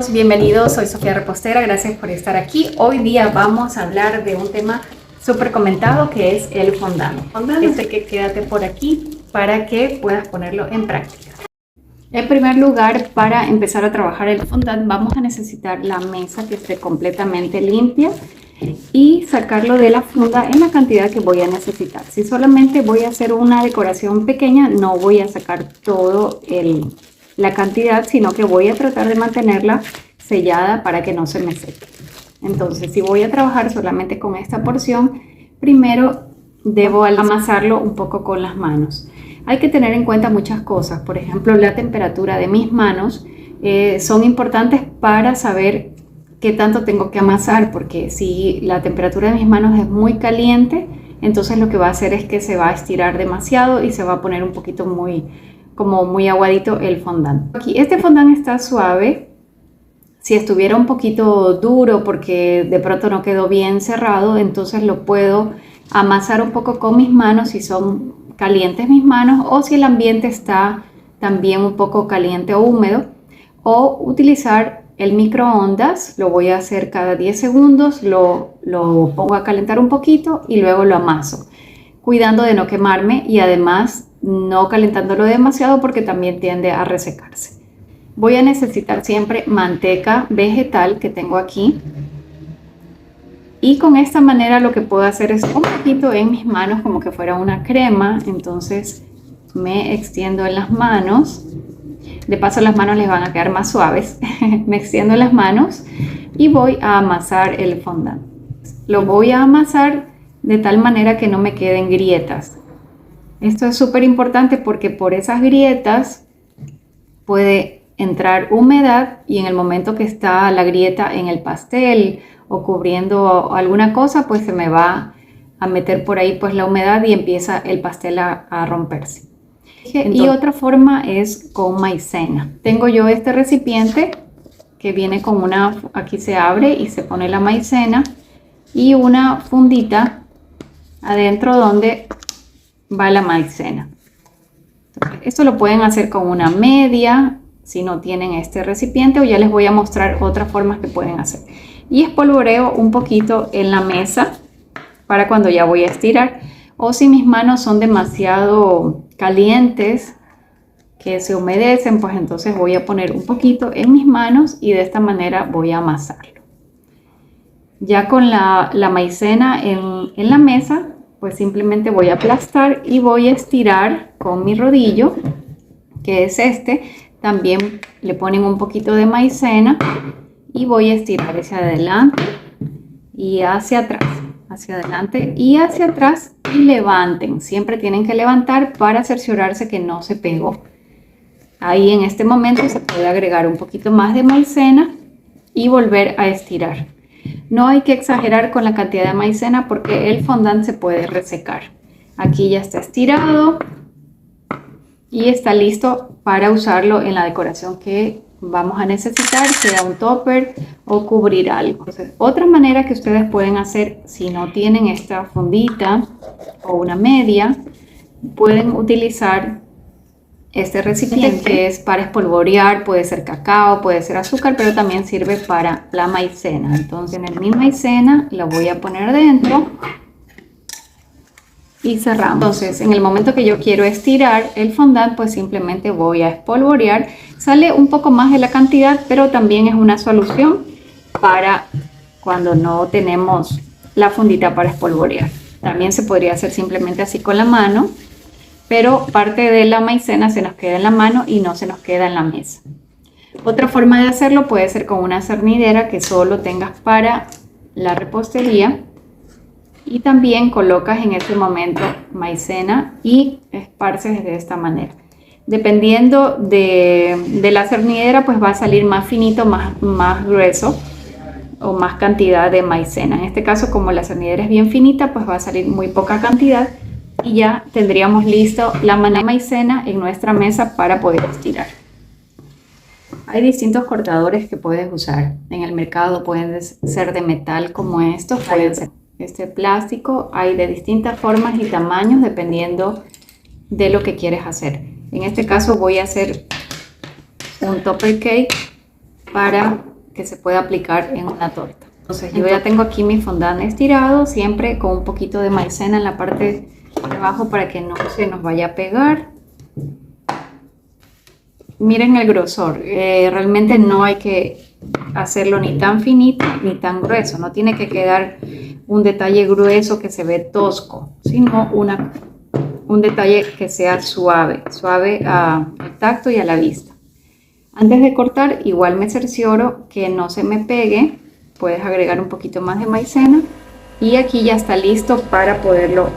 todos, bienvenidos, soy Sofía Repostera, gracias por estar aquí. Hoy día vamos a hablar de un tema súper comentado que es el fondant. Así que quédate por aquí para que puedas ponerlo en práctica. En primer lugar, para empezar a trabajar el fondant vamos a necesitar la mesa que esté completamente limpia y sacarlo de la funda en la cantidad que voy a necesitar. Si solamente voy a hacer una decoración pequeña, no voy a sacar todo la cantidad, sino que voy a tratar de mantenerla sellada para que no se me seque. Entonces, si voy a trabajar solamente con esta porción, primero debo amasarlo un poco con las manos. Hay que tener en cuenta muchas cosas, por ejemplo, la temperatura de mis manos son importantes para saber qué tanto tengo que amasar, porque si la temperatura de mis manos es muy caliente, entonces lo que va a hacer es que se va a estirar demasiado y se va a poner un poquito muy aguadito el fondant. Aquí este fondant está suave. Si estuviera un poquito duro porque de pronto no quedó bien cerrado, entonces lo puedo amasar un poco con mis manos si son calientes mis manos, o si el ambiente está también un poco caliente o húmedo, o utilizar el microondas. Lo voy a hacer cada 10 segundos, lo pongo a calentar un poquito y luego lo amaso, cuidando de no quemarme y además no calentándolo demasiado porque también tiende a resecarse. Voy a necesitar siempre manteca vegetal que tengo aquí, y con esta manera lo que puedo hacer es un poquito en mis manos como que fuera una crema. Entonces me extiendo en las manos, de paso las manos les van a quedar más suaves. Me extiendo en las manos y voy a amasar el fondant. Lo voy a amasar de tal manera que no me queden grietas. Esto es súper importante porque por esas grietas puede entrar humedad, y en el momento que está la grieta en el pastel o cubriendo alguna cosa, pues se me va a meter por ahí pues la humedad y empieza el pastel a romperse. Entonces, y otra forma es con maicena. Tengo yo este recipiente que viene con aquí se abre y se pone la maicena y una fundita adentro donde va la maicena. Esto lo pueden hacer con una media si no tienen este recipiente, o ya les voy a mostrar otras formas que pueden hacer. Y espolvoreo un poquito en la mesa para cuando ya voy a estirar, o si mis manos son demasiado calientes que se humedecen, pues entonces voy a poner un poquito en mis manos y de esta manera voy a amasarlo. Ya con la maicena en la mesa, pues simplemente voy a aplastar y voy a estirar con mi rodillo, que es este. También le ponen un poquito de maicena y voy a estirar hacia adelante y hacia atrás, hacia adelante y hacia atrás, y levanten. Siempre tienen que levantar para cerciorarse que no se pegó. Ahí en este momento se puede agregar un poquito más de maicena y volver a estirar. No hay que exagerar con la cantidad de maicena porque el fondant se puede resecar. Aquí ya está estirado y está listo para usarlo en la decoración que vamos a necesitar, sea un topper o cubrir algo. Entonces, otra manera que ustedes pueden hacer si no tienen esta fundita o una media, pueden utilizar este recipiente que es para espolvorear. Puede ser cacao, puede ser azúcar, pero también sirve para la maicena. Entonces en mi maicena la voy a poner dentro y cerramos. Entonces en el momento que yo quiero estirar el fondant, pues simplemente voy a espolvorear. Sale un poco más de la cantidad, pero también es una solución para cuando no tenemos la fundita para espolvorear. También se podría hacer simplemente así con la mano, pero parte de la maicena se nos queda en la mano y no se nos queda en la mesa. Otra forma de hacerlo puede ser con una cernidera que solo tengas para la repostería, y también colocas en este momento maicena y esparces de esta manera. Dependiendo de la cernidera, pues va a salir más finito, más grueso o más cantidad de maicena. En este caso, como la cernidera es bien finita, pues va a salir muy poca cantidad. Y ya tendríamos listo la maicena en nuestra mesa para poder estirar. Hay distintos cortadores que puedes usar en el mercado. Pueden ser de metal como estos, pueden ser este plástico. Hay de distintas formas y tamaños dependiendo de lo que quieres hacer. En este caso voy a hacer un topper cake para que se puede aplicar en una torta. Entonces yo ya tengo aquí mi fondant estirado, siempre con un poquito de maicena en la parte de abajo para que no se nos vaya a pegar. Miren el grosor, realmente no hay que hacerlo ni tan finito ni tan grueso, no tiene que quedar un detalle grueso que se ve tosco, sino un detalle que sea suave al tacto y a la vista. Antes de cortar, igual me cercioro que no se me pegue. Puedes agregar un poquito más de maicena y aquí ya está listo para poderlo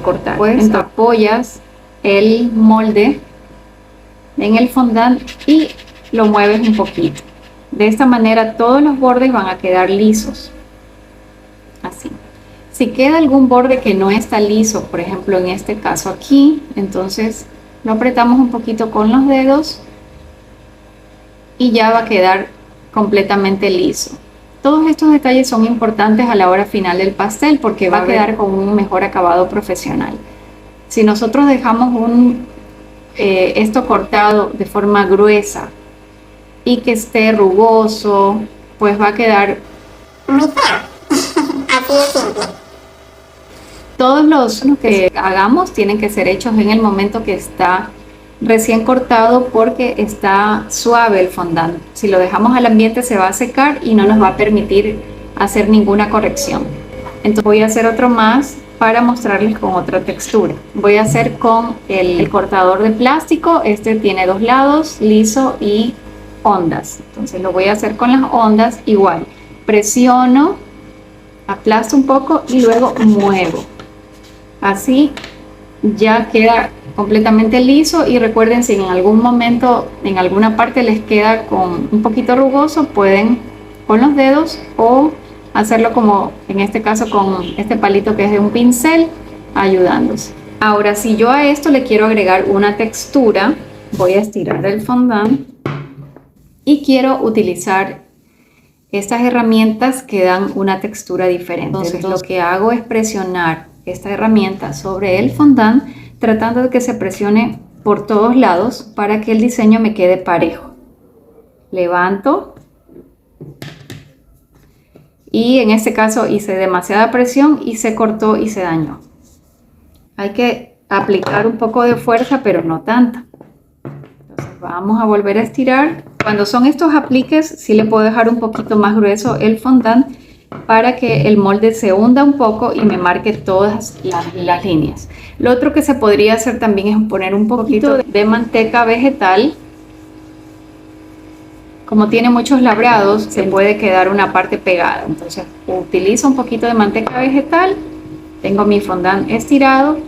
cortar. Pues apoyas el molde en el fondant y lo mueves un poquito. De esta manera todos los bordes van a quedar lisos. Así. Si queda algún borde que no está liso, por ejemplo en este caso aquí, entonces lo apretamos un poquito con los dedos y ya va a quedar completamente liso. Todos estos detalles son importantes a la hora final del pastel porque va a quedar con un mejor acabado profesional. Si nosotros dejamos esto cortado de forma gruesa y que esté rugoso, pues va a quedar muy feo. Así de simple. Todos los que hagamos tienen que ser hechos en el momento que está recién cortado porque está suave el fondant. Si lo dejamos al ambiente se va a secar y no nos va a permitir hacer ninguna corrección. Entonces voy a hacer otro más para mostrarles con otra textura. Voy a hacer con el cortador de plástico. Este tiene dos lados, liso y ondas. Entonces lo voy a hacer con las ondas igual. Presiono, aplasto un poco y luego muevo. Así ya queda completamente liso. Y recuerden, si en algún momento en alguna parte les queda con un poquito rugoso, pueden con los dedos o hacerlo como en este caso con este palito que es de un pincel, ayudándose. Ahora, si yo a esto le quiero agregar una textura, voy a estirar el fondant y quiero utilizar estas herramientas que dan una textura diferente. Entonces lo que hago es presionar esta herramienta sobre el fondant, tratando de que se presione por todos lados para que el diseño me quede parejo. Levanto y en este caso hice demasiada presión y se cortó y se dañó. Hay que aplicar un poco de fuerza, pero no tanta. Entonces vamos a volver a estirar. Cuando son estos apliques, sí le puedo dejar un poquito más grueso el fondant para que el molde se hunda un poco y me marque todas las líneas. Lo otro que se podría hacer también es poner un poquito de manteca vegetal. Como tiene muchos labrados, se puede quedar una parte pegada. Entonces utilizo un poquito de manteca vegetal, tengo mi fondant estirado,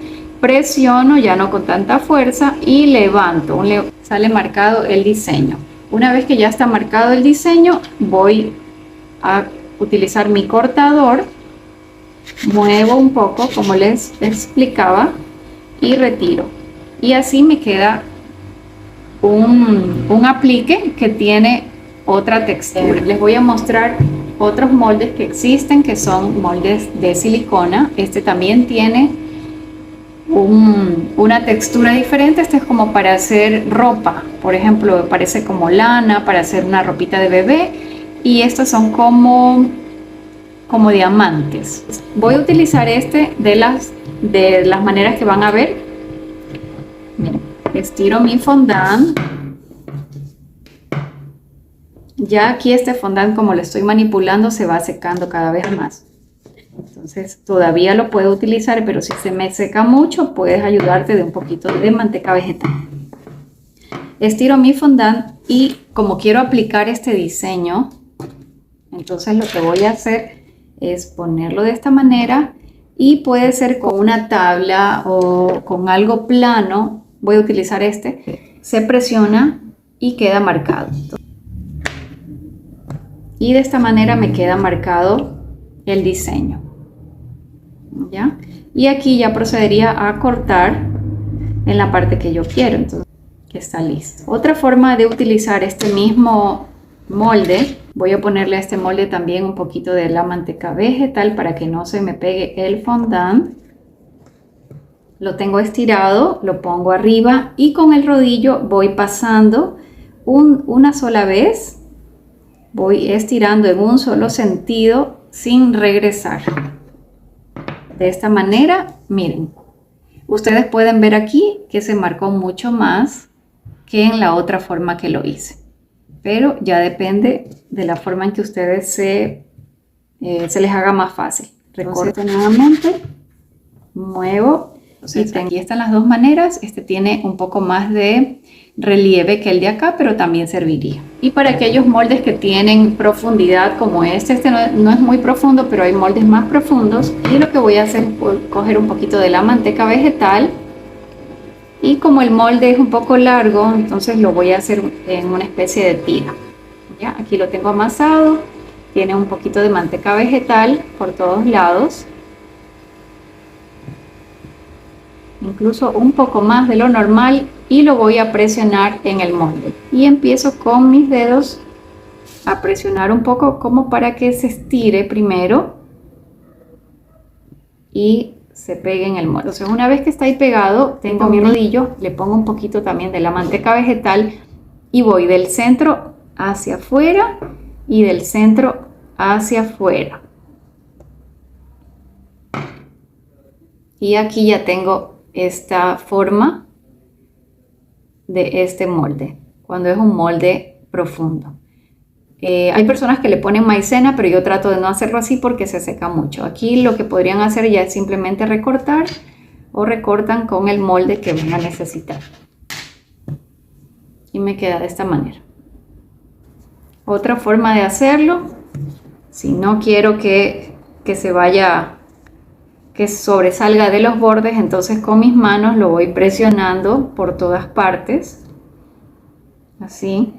presiono ya no con tanta fuerza y levanto. Sale marcado el diseño. Una vez que ya está marcado el diseño, voy a utilizar mi cortador, muevo un poco como les explicaba y retiro. Y así me queda un aplique que tiene otra textura. Les voy a mostrar otros moldes que existen, que son moldes de silicona. Este también tiene una textura diferente. Este es como para hacer ropa, por ejemplo, parece como lana, para hacer una ropita de bebé. Y estos son como diamantes. Voy a utilizar este de las maneras que van a ver. Miren, estiro mi fondant. Ya aquí este fondant, como lo estoy manipulando, se va secando cada vez más. Entonces todavía lo puedo utilizar, pero si se me seca mucho, puedes ayudarte de un poquito de manteca vegetal. Estiro mi fondant y como quiero aplicar este diseño, entonces lo que voy a hacer es ponerlo de esta manera y puede ser con una tabla o con algo plano. Voy a utilizar este. Se presiona y queda marcado. Y de esta manera me queda marcado el diseño. ¿Ya? Y aquí ya procedería a cortar en la parte que yo quiero. Entonces, que está listo. Otra forma de utilizar este mismo molde, voy a ponerle a este molde también un poquito de la manteca vegetal para que no se me pegue el fondant. Lo tengo estirado, lo pongo arriba y con el rodillo voy pasando una sola vez voy estirando en un solo sentido sin regresar. De esta manera, miren, ustedes pueden ver aquí que se marcó mucho más que en la otra forma que lo hice. Pero ya depende de la forma en que ustedes se les haga más fácil. Recorto nuevamente, muevo. Entonces, aquí están las dos maneras. Este tiene un poco más de relieve que el de acá, pero también serviría. Y para aquellos moldes que tienen profundidad como este no es muy profundo, pero hay moldes más profundos. Y lo que voy a hacer es coger un poquito de la manteca vegetal. Y como el molde es un poco largo, entonces lo voy a hacer en una especie de tira. ¿Ya? Aquí lo tengo amasado. Tiene un poquito de manteca vegetal por todos lados. Incluso un poco más de lo normal, y lo voy a presionar en el molde. Y empiezo con mis dedos a presionar un poco como para que se estire primero y se pegue en el molde. Entonces, una vez que está ahí pegado, tengo mi rodillo, le pongo un poquito también de la manteca vegetal y voy del centro hacia afuera y del centro hacia afuera. Y aquí ya tengo esta forma de este molde, cuando es un molde profundo. Hay personas que le ponen maicena, pero yo trato de no hacerlo así porque se seca mucho. Aquí lo que podrían hacer ya es simplemente recortar, o recortan con el molde que van a necesitar. Y me queda de esta manera. Otra forma de hacerlo, si no quiero que se vaya, que sobresalga de los bordes, entonces con mis manos lo voy presionando por todas partes, así.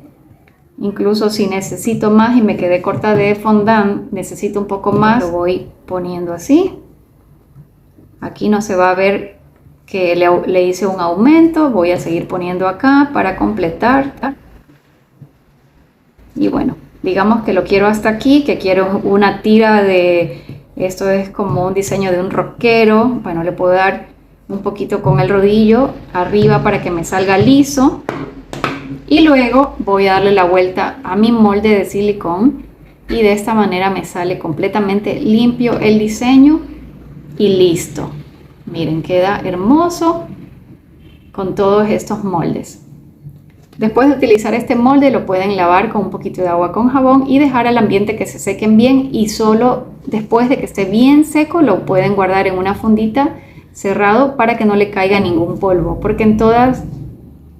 Incluso si necesito más y me quedé corta de fondant, necesito un poco más, lo voy poniendo así. Aquí no se va a ver que le hice un aumento, voy a seguir poniendo acá para completar. Y bueno, digamos que lo quiero hasta aquí, que quiero una tira de... Esto es como un diseño de un rockero. Bueno, le puedo dar un poquito con el rodillo arriba para que me salga liso. Y luego voy a darle la vuelta a mi molde de silicón. Y de esta manera me sale completamente limpio el diseño. Y listo. Miren, queda hermoso con todos estos moldes. Después de utilizar este molde lo pueden lavar con un poquito de agua con jabón y dejar al ambiente que se sequen bien, y solo después de que esté bien seco lo pueden guardar en una fundita cerrado para que no le caiga ningún polvo, porque en todas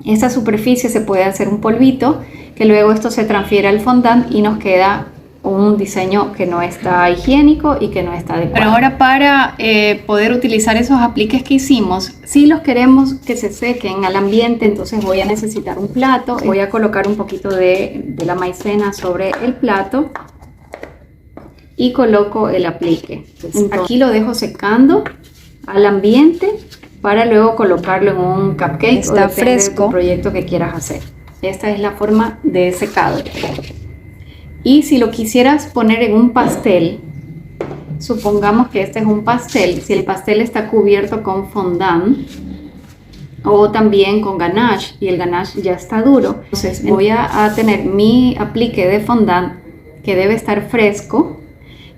estas superficies se puede hacer un polvito que luego esto se transfiere al fondant y nos queda un diseño que no está higiénico y que no está adecuado. Pero ahora, para poder utilizar esos apliques que hicimos, si los queremos que se sequen al ambiente, entonces voy a necesitar un plato. Voy a colocar un poquito de la maicena sobre el plato y coloco el aplique. Entonces, aquí lo dejo secando al ambiente para luego colocarlo en un cupcake. Está fresco, del proyecto que quieras hacer. Esta es la forma de secado. Y si lo quisieras poner en un pastel, supongamos que este es un pastel, si el pastel está cubierto con fondant o también con ganache y el ganache ya está duro, entonces voy a tener mi aplique de fondant que debe estar fresco,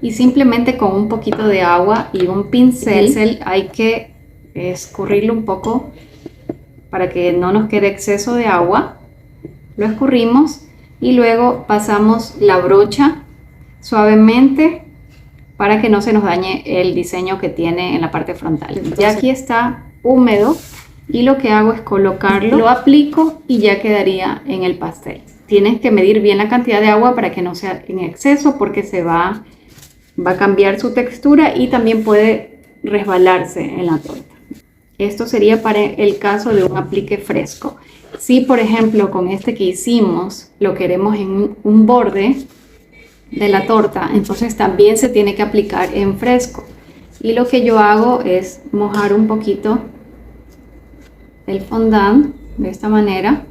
y simplemente con un poquito de agua y un pincel hay que escurrirlo un poco para que no nos quede exceso de agua. Lo escurrimos y luego pasamos la brocha suavemente para que no se nos dañe el diseño que tiene en la parte frontal. Entonces, ya aquí está húmedo y lo que hago es colocarlo, lo aplico y ya quedaría en el pastel. Tienes que medir bien la cantidad de agua para que no sea en exceso, porque se va a cambiar su textura y también puede resbalarse en la torta. Esto sería para el caso de un aplique fresco. Si por ejemplo con este que hicimos lo queremos en un borde de la torta, entonces también se tiene que aplicar en fresco. Y lo que yo hago es mojar un poquito el fondant de esta manera.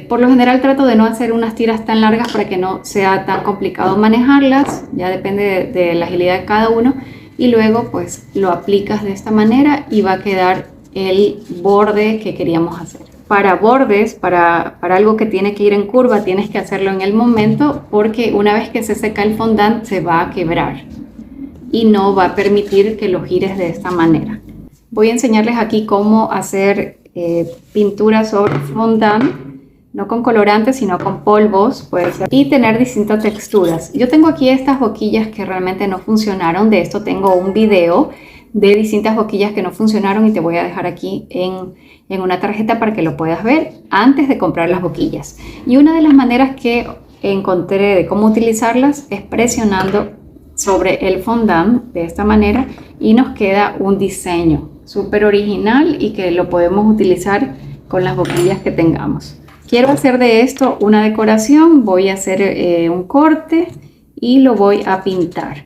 Por lo general trato de no hacer unas tiras tan largas para que no sea tan complicado manejarlas, ya depende de la agilidad de cada uno. Y luego pues lo aplicas de esta manera y va a quedar el borde que queríamos hacer. para bordes, para algo que tiene que ir en curva, tienes que hacerlo en el momento, porque una vez que se seca el fondant se va a quebrar y no va a permitir que lo gires de esta manera. Voy a enseñarles aquí cómo hacer pintura sobre fondant, no con colorantes sino con polvos, pues, y tener distintas texturas. Yo tengo aquí estas boquillas que realmente no funcionaron. De esto tengo un video de distintas boquillas que no funcionaron y te voy a dejar aquí en una tarjeta para que lo puedas ver antes de comprar las boquillas. Y una de las maneras que encontré de cómo utilizarlas es presionando sobre el fondant de esta manera y nos queda un diseño súper original y que lo podemos utilizar con las boquillas que tengamos. Quiero hacer de esto una decoración. Voy a hacer un corte y lo voy a pintar.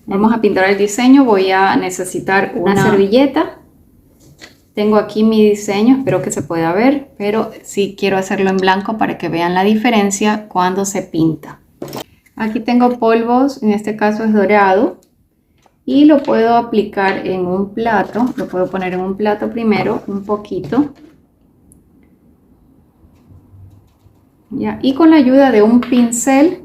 Vamos a pintar el diseño. Voy a necesitar una servilleta. Tengo aquí mi diseño, espero que se pueda ver, pero sí quiero hacerlo en blanco para que vean la diferencia cuando se pinta. Aquí tengo polvos, en este caso es dorado, y lo puedo aplicar en un plato. Lo puedo poner en un plato primero, un poquito. Ya, y con la ayuda de un pincel,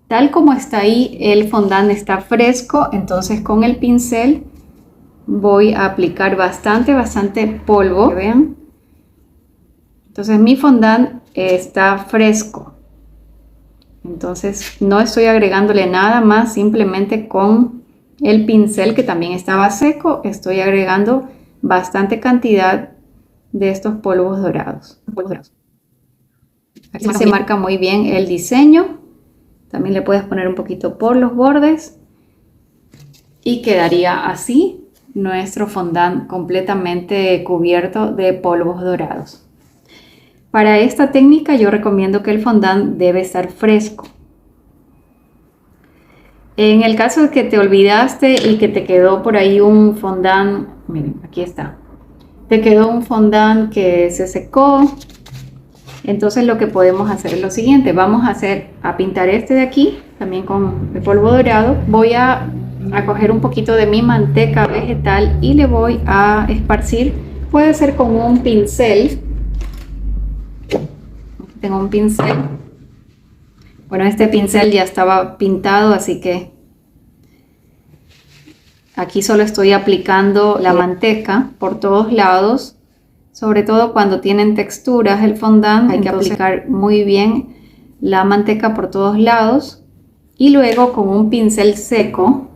tal como está ahí, el fondant está fresco, entonces con el pincel voy a aplicar bastante polvo, que vean. Entonces mi fondant está fresco, entonces no estoy agregándole nada más, simplemente con el pincel que también estaba seco estoy agregando bastante cantidad de estos polvos dorados. Aquí se marca muy bien el diseño. También le puedes poner un poquito por los bordes y quedaría así nuestro fondant completamente cubierto de polvos dorados. Para esta técnica yo recomiendo que el fondant debe estar fresco. En el caso de que te olvidaste y que te quedó por ahí un fondant, miren, aquí está, te quedó un fondant que se secó, entonces lo que podemos hacer es lo siguiente. Vamos a pintar este de aquí también con el polvo dorado. Voy a coger un poquito de mi manteca vegetal y le voy a esparcir. Puede ser con un pincel. Tengo un pincel. Bueno, este pincel ya estaba pintado, así que aquí solo estoy aplicando la manteca por todos lados. Sobre todo cuando tienen texturas el fondant, hay que aplicar muy bien la manteca por todos lados. Y luego con un pincel seco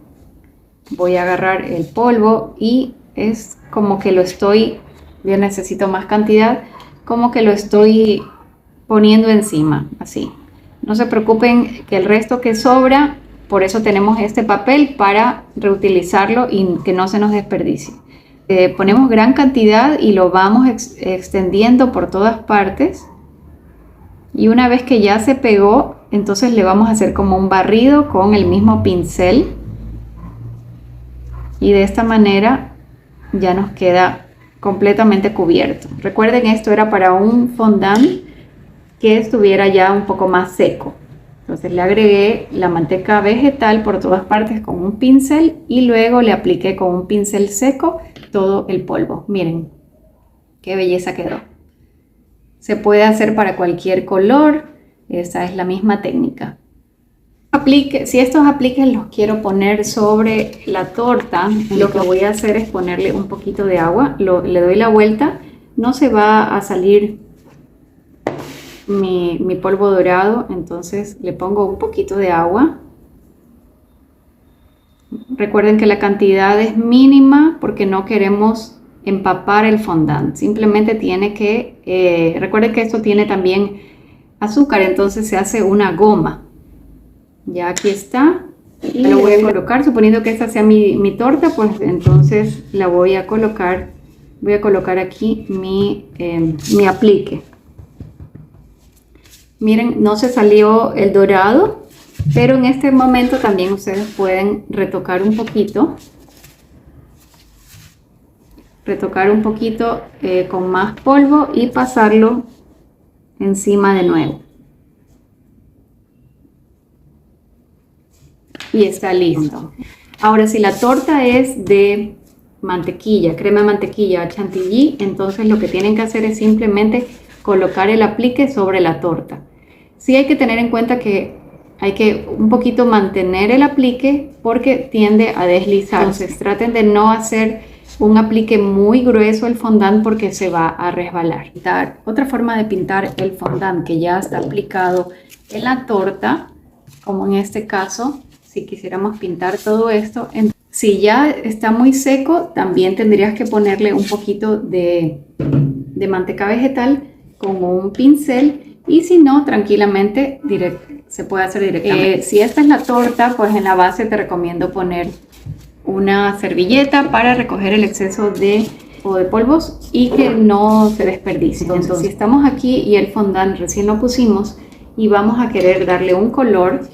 voy a agarrar el polvo y es como que lo estoy, yo necesito más cantidad, como que lo estoy poniendo encima, así. No se preocupen que el resto que sobra, por eso tenemos este papel para reutilizarlo y que no se nos desperdicie. Ponemos gran cantidad y lo vamos extendiendo por todas partes. Y una vez que ya se pegó, entonces le vamos a hacer como un barrido con el mismo pincel. Y de esta manera ya nos queda completamente cubierto. Recuerden, esto era para un fondant que estuviera ya un poco más seco. Entonces le agregué la manteca vegetal por todas partes con un pincel y luego le apliqué con un pincel seco todo el polvo. Miren qué belleza quedó. Se puede hacer para cualquier color. Esa es la misma técnica. Si estos apliques los quiero poner sobre la torta, lo que voy a hacer es ponerle un poquito de agua. Le doy la vuelta. No se va a salir mi polvo dorado, entonces le pongo un poquito de agua. Recuerden que la cantidad es mínima porque no queremos empapar el fondant, simplemente tiene que, recuerden que esto tiene también azúcar, entonces se hace una goma. Ya aquí está, y lo voy a colocar, suponiendo que esta sea mi torta, pues entonces la voy a colocar aquí mi aplique. Miren, no se salió el dorado, pero en este momento también ustedes pueden retocar un poquito con más polvo y pasarlo encima de nuevo. Y está listo. Ahora, si la torta es de mantequilla, crema de mantequilla chantilly, entonces lo que tienen que hacer es simplemente colocar el aplique sobre la torta. Sí hay que tener en cuenta que hay que un poquito mantener el aplique porque tiende a deslizar. Entonces traten de no hacer un aplique muy grueso el fondant porque se va a resbalar. Otra forma de pintar el fondant que ya está aplicado en la torta, como en este caso, si quisiéramos pintar todo esto, si ya está muy seco, también tendrías que ponerle un poquito de manteca vegetal con un pincel, y si no, tranquilamente se puede hacer directamente. Si esta es la torta, pues en la base te recomiendo poner una servilleta para recoger el exceso de polvos y que no se desperdicie. Entonces, si estamos aquí y el fondant recién lo pusimos y vamos a querer darle un color,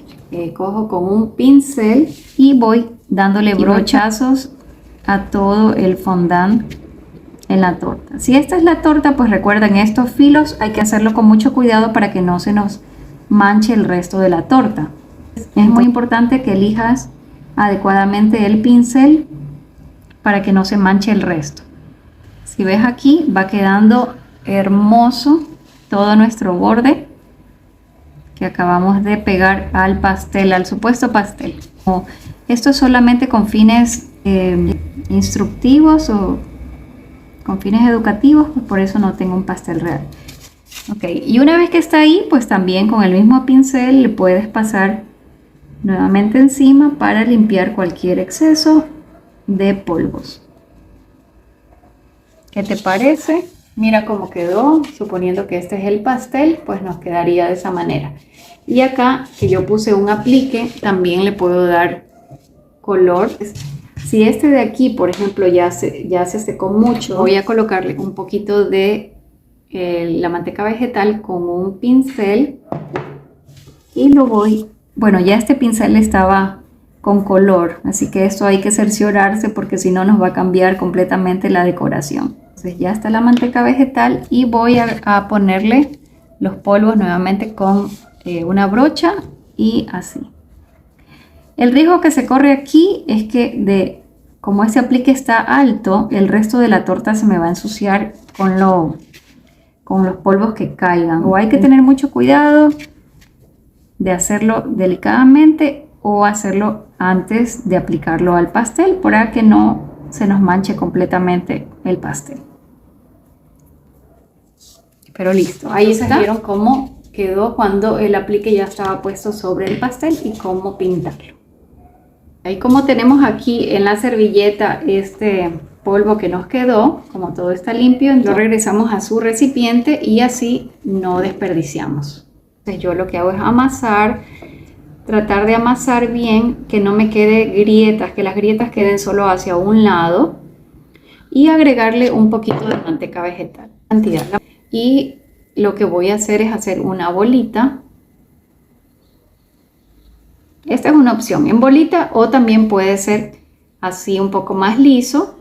cojo con un pincel y voy dándole brochazos a todo el fondant en la torta. Si esta es la torta, pues recuerden, estos filos hay que hacerlo con mucho cuidado para que no se nos manche el resto de la torta. Es muy importante que elijas adecuadamente el pincel para que no se manche el resto. Si ves aquí, va quedando hermoso todo nuestro borde que acabamos de pegar al pastel, al supuesto pastel. Esto es solamente con fines instructivos o con fines educativos, pues por eso no tengo un pastel real. Ok, y una vez que está ahí, pues también con el mismo pincel le puedes pasar nuevamente encima para limpiar cualquier exceso de polvos. ¿Qué te parece? Mira cómo quedó. Suponiendo que este es el pastel, pues nos quedaría de esa manera. Y acá que yo puse un aplique, también le puedo dar color. Si este de aquí, por ejemplo, ya se secó mucho, voy a colocarle un poquito de la manteca vegetal con un pincel y lo voy... Bueno, ya este pincel estaba con color, así que esto hay que cerciorarse porque si no nos va a cambiar completamente la decoración. Entonces ya está la manteca vegetal y voy a ponerle los polvos nuevamente con una brocha y así. El riesgo que se corre aquí es que como este aplique está alto, el resto de la torta se me va a ensuciar con los polvos que caigan. O hay que tener mucho cuidado de hacerlo delicadamente o hacerlo antes de aplicarlo al pastel para que no se nos manche completamente el pastel. Pero listo, ahí se vieron cómo quedó cuando el aplique ya estaba puesto sobre el pastel y cómo pintarlo. Ahí como tenemos aquí en la servilleta este polvo que nos quedó, como todo está limpio, lo regresamos a su recipiente y así no desperdiciamos. Entonces yo lo que hago es amasar, tratar de amasar bien, que no me quede grietas, que las grietas queden solo hacia un lado, y agregarle un poquito de manteca vegetal, cantidad. Y lo que voy a hacer es hacer una bolita. Esta es una opción en bolita o también puede ser así un poco más liso,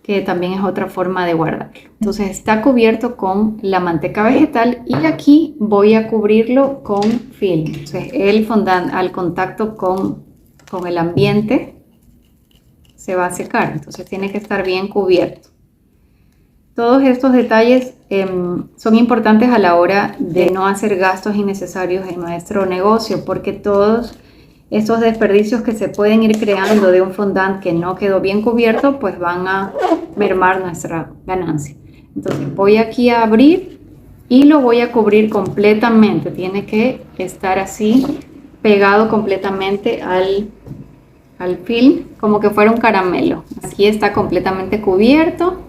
que también es otra forma de guardarlo. Entonces está cubierto con la manteca vegetal y aquí voy a cubrirlo con film. Entonces el fondant al contacto con el ambiente se va a secar, entonces tiene que estar bien cubierto. Todos estos detalles son importantes a la hora de no hacer gastos innecesarios en nuestro negocio, porque todos estos desperdicios que se pueden ir creando de un fondant que no quedó bien cubierto, pues van a mermar nuestra ganancia. Entonces voy aquí a abrir y lo voy a cubrir completamente. Tiene que estar así pegado completamente al film, como que fuera un caramelo. Aquí está completamente cubierto.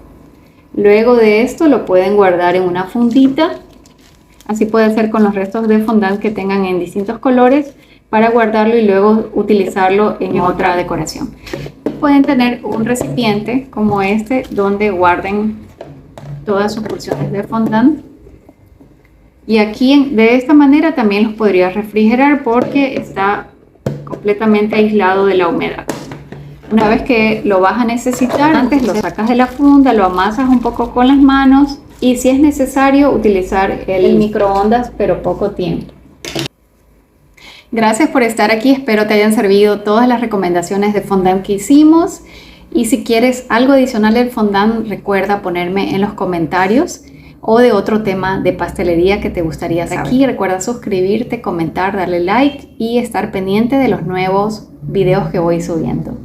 Luego de esto lo pueden guardar en una fundita. Así puede ser con los restos de fondant que tengan en distintos colores, para guardarlo y luego utilizarlo en otra decoración. Pueden tener un recipiente como este donde guarden todas sus porciones de fondant. Y aquí de esta manera también los podría refrigerar porque está completamente aislado de la humedad. Una vez que lo vas a necesitar, antes lo sacas de la funda, lo amasas un poco con las manos y si es necesario utilizar el microondas, pero poco tiempo. Gracias por estar aquí, espero te hayan servido todas las recomendaciones de fondant que hicimos Y si quieres algo adicional del fondant, recuerda ponerme en los comentarios o de otro tema de pastelería que te gustaría saber. Aquí recuerda suscribirte, comentar, darle like y estar pendiente de los nuevos videos que voy subiendo.